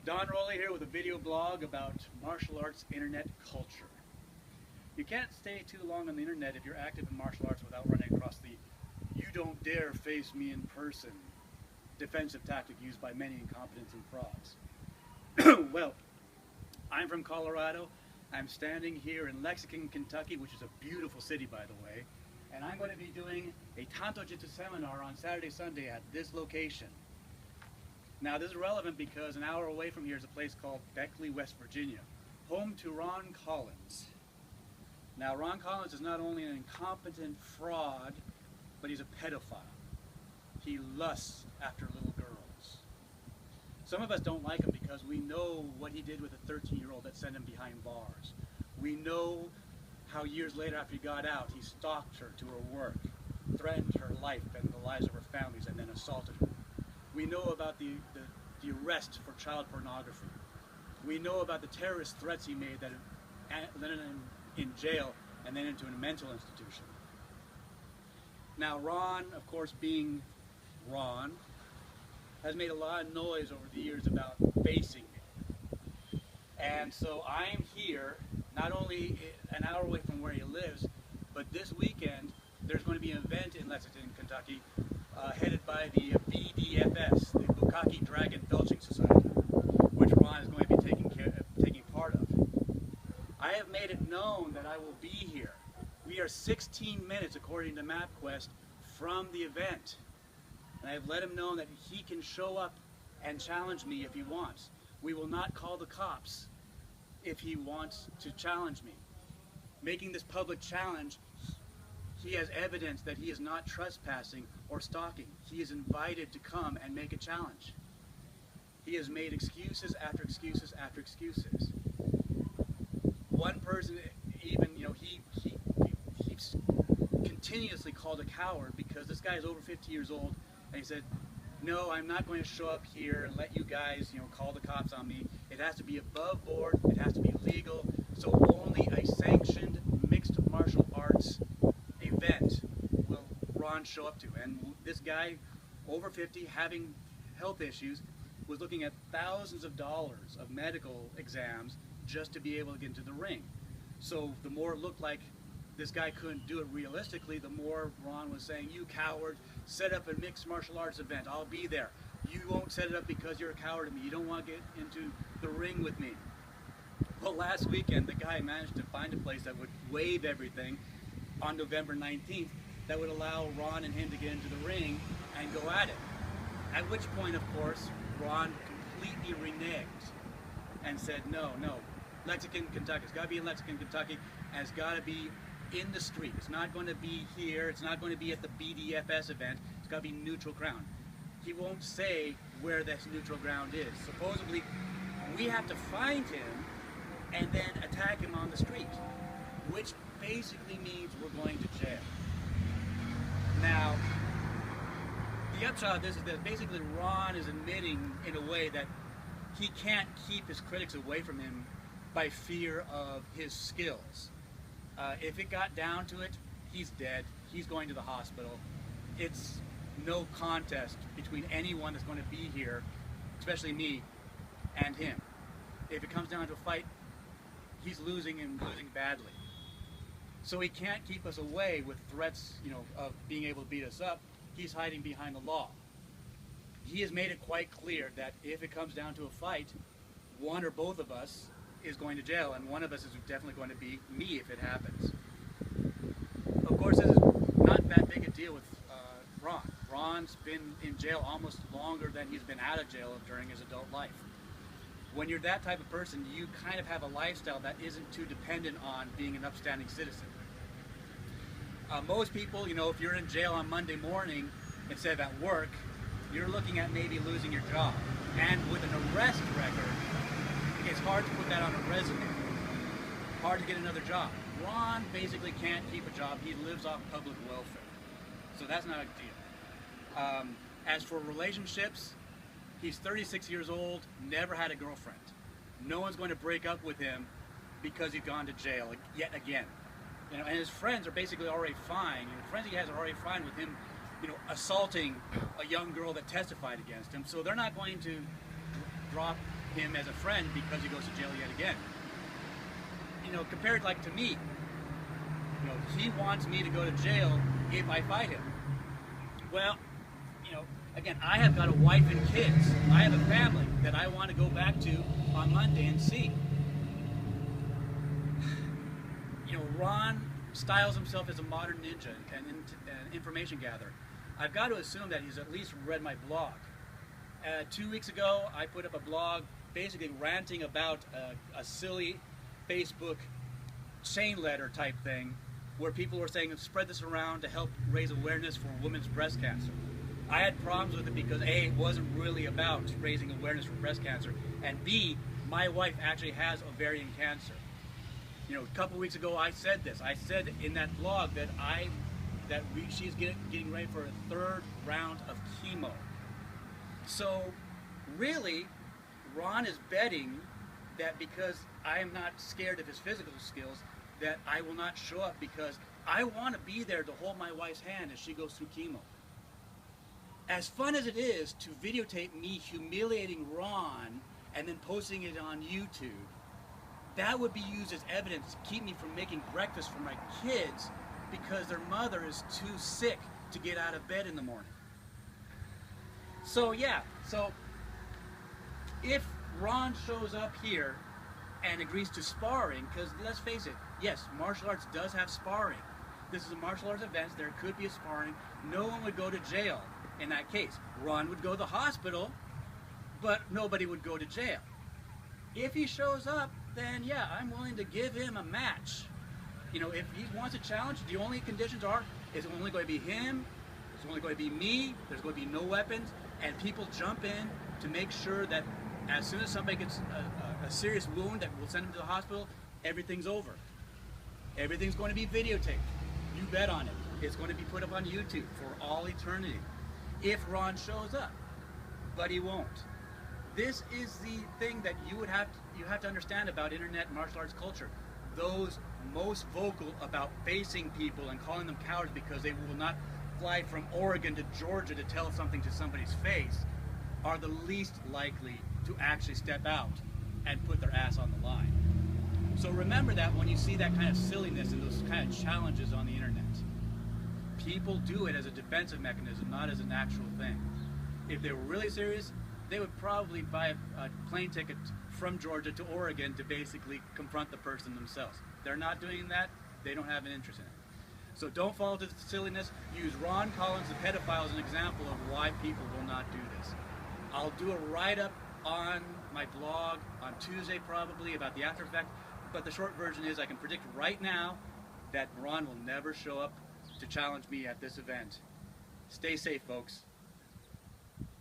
Don Roley here with a video blog about martial arts internet culture. You can't stay too long on the internet if you're active in martial arts without running across the "you don't dare face me in person" defensive tactic used by many incompetents and frauds. Well, I'm from Colorado. I'm standing here in Lexington, Kentucky, which is a beautiful city, by the way, and I'm going to be doing a Tanto Jitsu seminar on Saturday, Sunday at this location. Now, this is relevant because an hour away from here is a place called Beckley, West Virginia, home to Ron Collins. Now, Ron Collins is not only an incompetent fraud, but he's a pedophile. He lusts after little girls. Some of us don't like him because we know what he did with a 13-year-old that sent him behind bars. We know how years later after he got out, he stalked her to her work, threatened her life and the lives of her families, and then assaulted her. We know about the arrest for child pornography. We know about the terrorist threats he made that landed him in jail and then into a mental institution. Now, Ron, of course, being Ron, has made a lot of noise over the years about facing me. And so I'm here, not only an hour away from where he lives, but this weekend there's going to be an event in Lexington, Kentucky, headed by the BDFS, the Bukkake Dragon Belching Society, which Ron is going to be taking part of. I have made it known that I will be here. We are 16 minutes, according to MapQuest, from the event. And I have let him know that he can show up and challenge me if he wants. We will not call the cops if he wants to challenge me. Making this public challenge, he has evidence that he is not trespassing or stalking. He is invited to come and make a challenge. He has made excuses after excuses after excuses. One person even, he keeps continuously called a coward because this guy is over 50 years old, and he said, "No, I'm not going to show up here and let you guys, call the cops on me. It has to be above board. It has to be legal. So only a sanctioned mixed martial arts event will Ron show up to." And this guy, over 50, having health issues, was looking at thousands of dollars of medical exams just to be able to get into the ring. So the more it looked like this guy couldn't do it realistically, the more Ron was saying, "You coward, set up a mixed martial arts event. I'll be there. You won't set it up because you're a coward to me. You don't want to get into the ring with me." Well, last weekend, the guy managed to find a place that would waive everything on November 19th that would allow Ron and him to get into the ring and go at it. At which point, of course, Ron completely reneged and said, no, Lexington, Kentucky. It's got to be in Lexington, Kentucky, and it's got to be in the street. It's not going to be here. It's not going to be at the BDFS event. It's got to be neutral ground. He won't say where this neutral ground is. Supposedly, we have to find him and then attack him on the street, which basically means we're going to jail. Now, the upshot of this is that basically Ron is admitting in a way that he can't keep his critics away from him by fear of his skills. If it got down to it, he's dead. He's going to the hospital. It's no contest between anyone that's going to be here, especially me, and him. If it comes down to a fight, he's losing and losing badly. So he can't keep us away with threats, of being able to beat us up. He's hiding behind the law. He has made it quite clear that if it comes down to a fight, one or both of us is going to jail, and one of us is definitely going to be me if it happens. Of course, this is not that big a deal with Ron. Ron's been in jail almost longer than he's been out of jail during his adult life. When you're that type of person, you kind of have a lifestyle that isn't too dependent on being an upstanding citizen. Most people, if you're in jail on Monday morning instead of at work, you're looking at maybe losing your job. And with an arrest record, it's hard to put that on a resume. Hard to get another job. Ron basically can't keep a job. He lives off public welfare. So that's not a deal. As for relationships, he's 36 years old, never had a girlfriend. No one's going to break up with him because he's gone to jail yet again. And his friends are basically already fine. The friends he has are already fine with him, assaulting a young girl that testified against him. So they're not going to drop him as a friend because he goes to jail yet again. You know, compared like to me, you know, he wants me to go to jail if I fight him. Well, you know, again, I have got a wife and kids. I have a family that I want to go back to on Monday and see. You know, Ron styles himself as a modern ninja and an information gatherer. I've got to assume that he's at least read my blog. 2 weeks ago, I put up a blog basically ranting about a silly Facebook chain letter type thing where people were saying, spread this around to help raise awareness for women's breast cancer. I had problems with it because A, it wasn't really about raising awareness for breast cancer, and B, my wife actually has ovarian cancer. You know, a couple weeks ago I said this. I said in that blog that she's getting ready for a 3rd round of chemo. So really, Ron is betting that because I am not scared of his physical skills, that I will not show up because I want to be there to hold my wife's hand as she goes through chemo. As fun as it is to videotape me humiliating Ron and then posting it on YouTube, that would be used as evidence to keep me from making breakfast for my kids because their mother is too sick to get out of bed in the morning. So yeah, so if Ron shows up here and agrees to sparring, because let's face it, yes, martial arts does have sparring. This is a martial arts event, there could be a sparring. No one would go to jail in that case. Ron would go to the hospital, but nobody would go to jail. If he shows up, then yeah, I'm willing to give him a match. You know, if he wants a challenge, the only conditions are, it's only going to be him, it's only going to be me, there's going to be no weapons, and people jump in to make sure that as soon as somebody gets a serious wound that will send them to the hospital, everything's over. Everything's going to be videotaped. You bet on it. It's going to be put up on YouTube for all eternity. If Ron shows up, but he won't. This is the thing that you have to understand about internet martial arts culture. Those most vocal about facing people and calling them cowards because they will not fly from Oregon to Georgia to tell something to somebody's face are the least likely to actually step out and put their ass on the line. So remember that when you see that kind of silliness and those kind of challenges on the internet. People do it as a defensive mechanism, not as an actual thing. If they were really serious, they would probably buy a plane ticket from Georgia to Oregon to basically confront the person themselves. They're not doing that, they don't have an interest in it. So don't fall to the silliness. Use Ron Collins, the pedophile, as an example of why people will not do this. I'll do a write-up on my blog on Tuesday probably about the after effect, but the short version is I can predict right now that Ron will never show up to challenge me at this event. Stay safe, folks.